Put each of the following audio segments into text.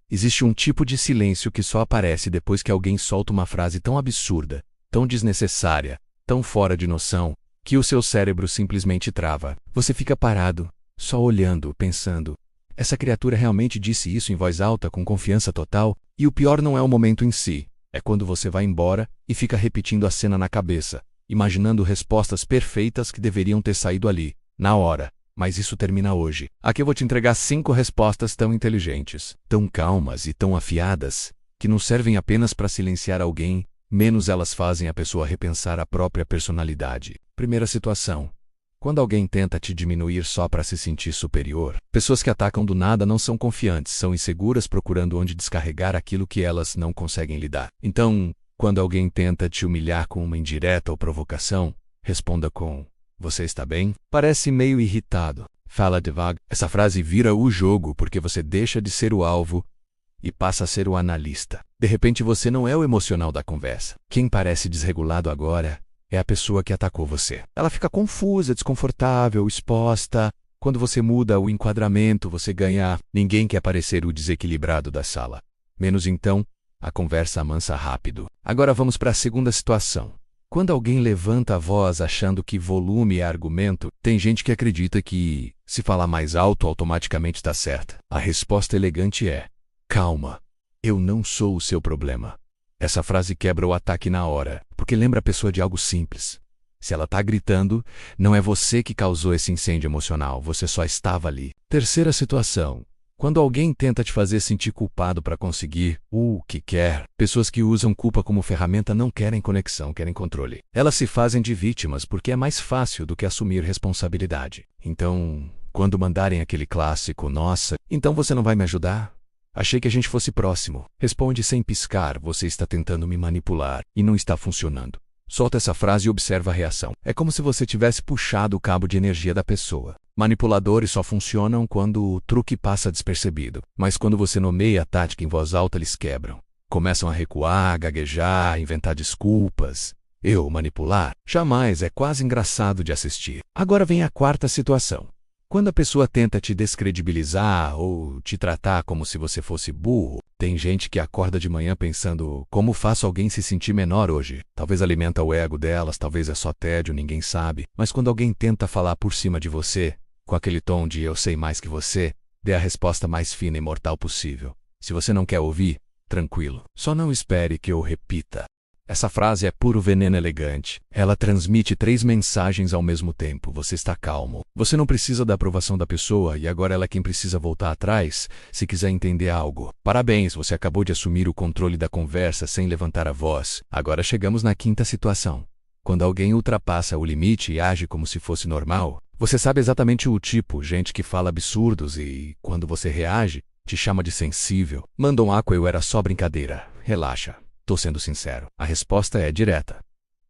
Existe um tipo de silêncio que só aparece depois que alguém solta uma frase tão absurda, tão desnecessária, tão fora de noção, que o seu cérebro simplesmente trava. Você fica parado, só olhando, pensando. Essa criatura realmente disse isso em voz alta, com confiança total? E o pior não é o momento em si. É quando você vai embora e fica repetindo a cena na cabeça, imaginando respostas perfeitas que deveriam ter saído ali, na hora. Mas isso termina hoje. Aqui eu vou te entregar 5 respostas tão inteligentes, tão calmas e tão afiadas, que não servem apenas para silenciar alguém, menos elas fazem a pessoa repensar a própria personalidade. Primeira situação. Quando alguém tenta te diminuir só para se sentir superior, pessoas que atacam do nada não são confiantes, são inseguras procurando onde descarregar aquilo que elas não conseguem lidar. Então, quando alguém tenta te humilhar com uma indireta ou provocação, responda com: "Você está bem?" Parece meio irritado. Fala devagar. Essa frase vira o jogo porque você deixa de ser o alvo e passa a ser o analista. De repente você não é o emocional da conversa. Quem parece desregulado agora é a pessoa que atacou você. Ela fica confusa, desconfortável, exposta. Quando você muda o enquadramento, você ganha. Ninguém quer parecer o desequilibrado da sala. Menos então, a conversa amansa rápido. Agora vamos para a segunda situação. Quando alguém levanta a voz achando que volume é argumento, tem gente que acredita que, se falar mais alto, automaticamente está certa. A resposta elegante é: calma, eu não sou o seu problema. Essa frase quebra o ataque na hora, porque lembra a pessoa de algo simples. Se ela está gritando, não é você que causou esse incêndio emocional, você só estava ali. Terceira situação. Quando alguém tenta te fazer sentir culpado para conseguir o que quer, pessoas que usam culpa como ferramenta não querem conexão, querem controle. Elas se fazem de vítimas porque é mais fácil do que assumir responsabilidade. Então, quando mandarem aquele clássico, "Nossa, então você não vai me ajudar? Achei que a gente fosse próximo." Responde sem piscar: "Você está tentando me manipular e não está funcionando." Solta essa frase e observa a reação. É como se você tivesse puxado o cabo de energia da pessoa. Manipuladores só funcionam quando o truque passa despercebido. Mas quando você nomeia a tática em voz alta, eles quebram. Começam a recuar, gaguejar, inventar desculpas. Eu manipular? Jamais, é quase engraçado de assistir. Agora vem a quarta situação. Quando a pessoa tenta te descredibilizar ou te tratar como se você fosse burro, tem gente que acorda de manhã pensando: como faço alguém se sentir menor hoje? Talvez alimenta o ego delas, talvez é só tédio, ninguém sabe. Mas quando alguém tenta falar por cima de você, com aquele tom de "eu sei mais que você", dê a resposta mais fina e mortal possível. Se você não quer ouvir, tranquilo. Só não espere que eu repita. Essa frase é puro veneno elegante. Ela transmite 3 mensagens ao mesmo tempo. Você está calmo. Você não precisa da aprovação da pessoa e agora ela é quem precisa voltar atrás se quiser entender algo. Parabéns, você acabou de assumir o controle da conversa sem levantar a voz. Agora chegamos na quinta situação. Quando alguém ultrapassa o limite e age como se fosse normal, você sabe exatamente o tipo, gente que fala absurdos e, quando você reage, te chama de sensível. Manda um "eu era só brincadeira. Relaxa. Tô sendo sincero." A resposta é direta.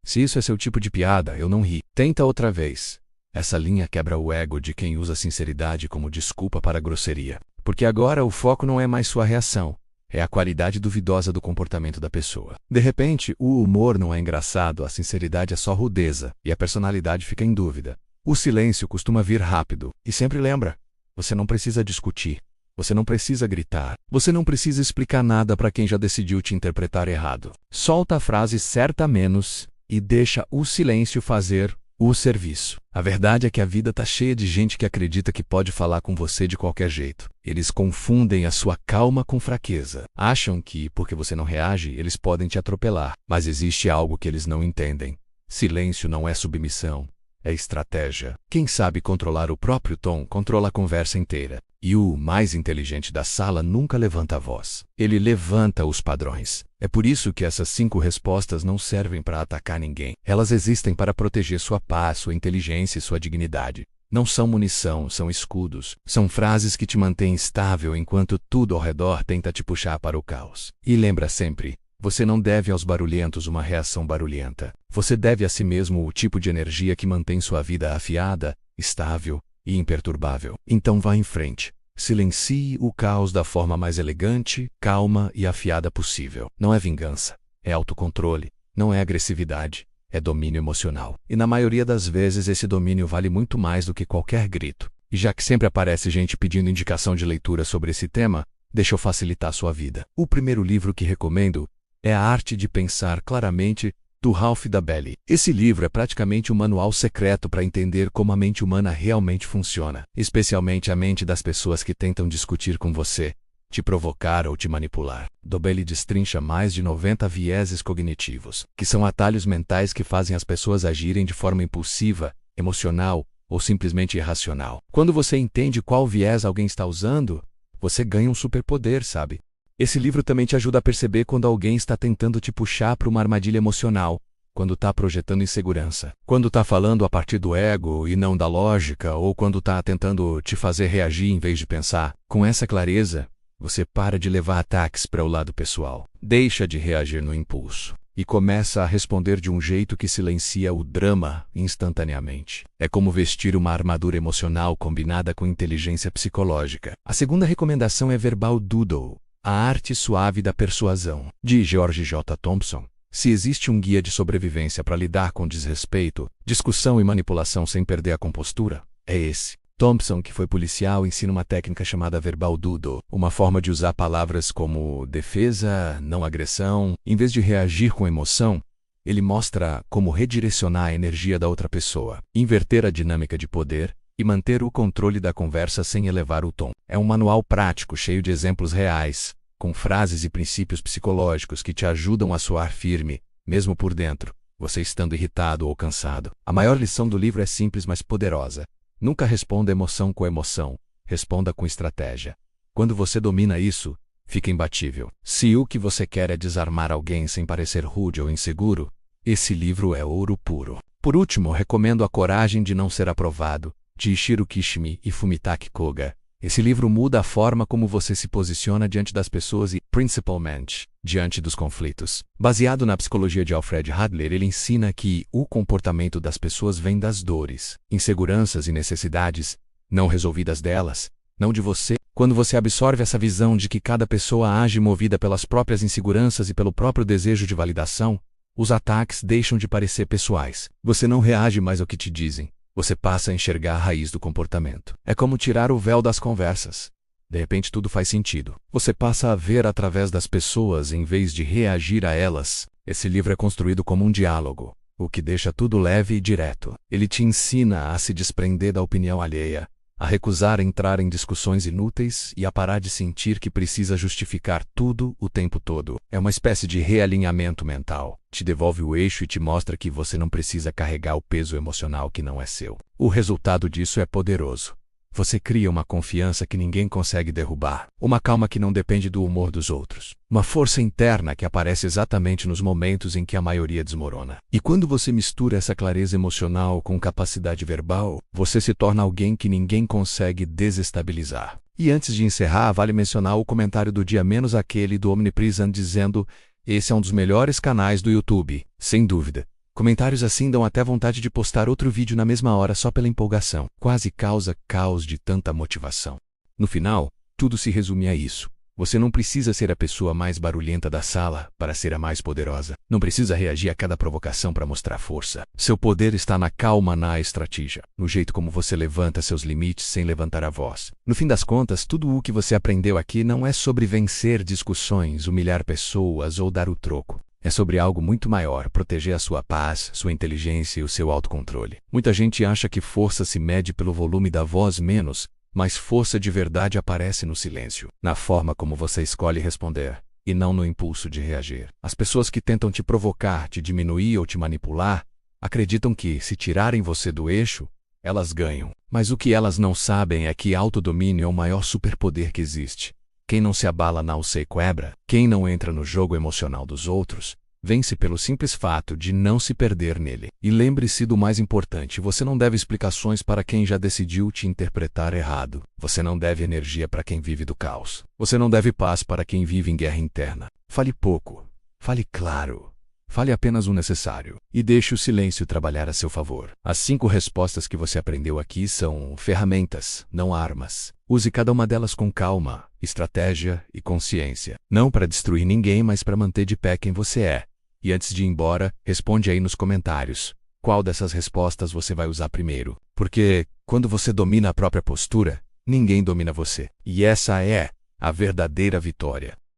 Se isso é seu tipo de piada, eu não ri. Tenta outra vez. Essa linha quebra o ego de quem usa sinceridade como desculpa para a grosseria. Porque agora o foco não é mais sua reação, é a qualidade duvidosa do comportamento da pessoa. De repente, o humor não é engraçado, a sinceridade é só rudeza, e a personalidade fica em dúvida. O silêncio costuma vir rápido. E sempre lembra: você não precisa discutir. Você não precisa gritar. Você não precisa explicar nada para quem já decidiu te interpretar errado. Solta a frase "certa menos" e deixa o silêncio fazer o serviço. A verdade é que a vida tá cheia de gente que acredita que pode falar com você de qualquer jeito. Eles confundem a sua calma com fraqueza. Acham que, porque você não reage, eles podem te atropelar. Mas existe algo que eles não entendem. Silêncio não é submissão, é estratégia. Quem sabe controlar o próprio tom, controla a conversa inteira. E o mais inteligente da sala nunca levanta a voz. Ele levanta os padrões. É por isso que essas 5 respostas não servem para atacar ninguém. Elas existem para proteger sua paz, sua inteligência e sua dignidade. Não são munição, são escudos. São frases que te mantêm estável enquanto tudo ao redor tenta te puxar para o caos. E lembra sempre: você não deve aos barulhentos uma reação barulhenta. Você deve a si mesmo o tipo de energia que mantém sua vida afiada, estável e imperturbável. Então vá em frente. Silencie o caos da forma mais elegante, calma e afiada possível. Não é vingança, é autocontrole. Não é agressividade, é domínio emocional. E na maioria das vezes esse domínio vale muito mais do que qualquer grito. E já que sempre aparece gente pedindo indicação de leitura sobre esse tema, Deixa eu facilitar sua vida. O primeiro livro que recomendo é A Arte de Pensar Claramente, do Ralph Dabelli. Esse livro é praticamente um manual secreto para entender como a mente humana realmente funciona, especialmente a mente das pessoas que tentam discutir com você, te provocar ou te manipular. Dabelli destrincha mais de 90 vieses cognitivos, que são atalhos mentais que fazem as pessoas agirem de forma impulsiva, emocional ou simplesmente irracional. Quando você entende qual viés alguém está usando, você ganha um superpoder, sabe? Esse livro também te ajuda a perceber quando alguém está tentando te puxar para uma armadilha emocional, quando está projetando insegurança, quando está falando a partir do ego e não da lógica, ou quando está tentando te fazer reagir em vez de pensar. Com essa clareza, você para de levar ataques para o lado pessoal, deixa de reagir no impulso e começa a responder de um jeito que silencia o drama instantaneamente. É como vestir uma armadura emocional combinada com inteligência psicológica. A segunda recomendação é Verbal Doodle, A Arte Suave da Persuasão, de George J. Thompson. Se existe um guia de sobrevivência para lidar com desrespeito, discussão e manipulação sem perder a compostura, é esse. Thompson, que foi policial, ensina uma técnica chamada Verbal Doodle, uma forma de usar palavras como defesa, não agressão. Em vez de reagir com emoção, ele mostra como redirecionar a energia da outra pessoa, inverter a dinâmica de poder e manter o controle da conversa sem elevar o tom. É um manual prático, cheio de exemplos reais, com frases e princípios psicológicos que te ajudam a soar firme, mesmo por dentro, você estando irritado ou cansado. A maior lição do livro é simples, mas poderosa. Nunca responda emoção com emoção, responda com estratégia. Quando você domina isso, fica imbatível. Se o que você quer é desarmar alguém sem parecer rude ou inseguro, esse livro é ouro puro. Por último, recomendo A Coragem de Não Ser Aprovado, de Ishiro Kishimi e Fumitake Koga. Esse livro muda a forma como você se posiciona diante das pessoas e, principalmente, diante dos conflitos. Baseado na psicologia de Alfred Adler, ele ensina que o comportamento das pessoas vem das dores, inseguranças e necessidades, não resolvidas delas, não de você. Quando você absorve essa visão de que cada pessoa age movida pelas próprias inseguranças e pelo próprio desejo de validação, os ataques deixam de parecer pessoais. Você não reage mais ao que te dizem. Você passa a enxergar a raiz do comportamento. É como tirar o véu das conversas. De repente tudo faz sentido. Você passa a ver através das pessoas em vez de reagir a elas. Esse livro é construído como um diálogo, o que deixa tudo leve e direto. Ele te ensina a se desprender da opinião alheia, a recusar entrar em discussões inúteis e a parar de sentir que precisa justificar tudo o tempo todo. É uma espécie de realinhamento mental. Te devolve o eixo e te mostra que você não precisa carregar o peso emocional que não é seu. O resultado disso é poderoso. Você cria uma confiança que ninguém consegue derrubar, uma calma que não depende do humor dos outros, uma força interna que aparece exatamente nos momentos em que a maioria desmorona. E quando você mistura essa clareza emocional com capacidade verbal, você se torna alguém que ninguém consegue desestabilizar. E antes de encerrar, vale mencionar o comentário do dia menos aquele do Omnipresent dizendo: esse é um dos melhores canais do YouTube, sem dúvida. Comentários assim dão até vontade de postar outro vídeo na mesma hora só pela empolgação. Quase causa caos de tanta motivação. No final, tudo se resume a isso. Você não precisa ser a pessoa mais barulhenta da sala para ser a mais poderosa. Não precisa reagir a cada provocação para mostrar força. Seu poder está na calma, na estratégia, no jeito como você levanta seus limites sem levantar a voz. No fim das contas, tudo o que você aprendeu aqui não é sobre vencer discussões, humilhar pessoas ou dar o troco. É sobre algo muito maior, proteger a sua paz, sua inteligência e o seu autocontrole. Muita gente acha que força se mede pelo volume da voz menos, mas força de verdade aparece no silêncio, na forma como você escolhe responder, e não no impulso de reagir. As pessoas que tentam te provocar, te diminuir ou te manipular, acreditam que, se tirarem você do eixo, elas ganham. Mas o que elas não sabem é que autodomínio é o maior superpoder que existe. Quem não se abala não se quebra. Quem não entra no jogo emocional dos outros, vence pelo simples fato de não se perder nele. E lembre-se do mais importante, você não deve explicações para quem já decidiu te interpretar errado. Você não deve energia para quem vive do caos. Você não deve paz para quem vive em guerra interna. Fale pouco. Fale claro. Fale apenas o necessário e deixe o silêncio trabalhar a seu favor. As 5 respostas que você aprendeu aqui são ferramentas, não armas. Use cada uma delas com calma, estratégia e consciência. Não para destruir ninguém, mas para manter de pé quem você é. E antes de ir embora, responde aí nos comentários qual dessas respostas você vai usar primeiro. Porque, quando você domina a própria postura, ninguém domina você. E essa é a verdadeira vitória.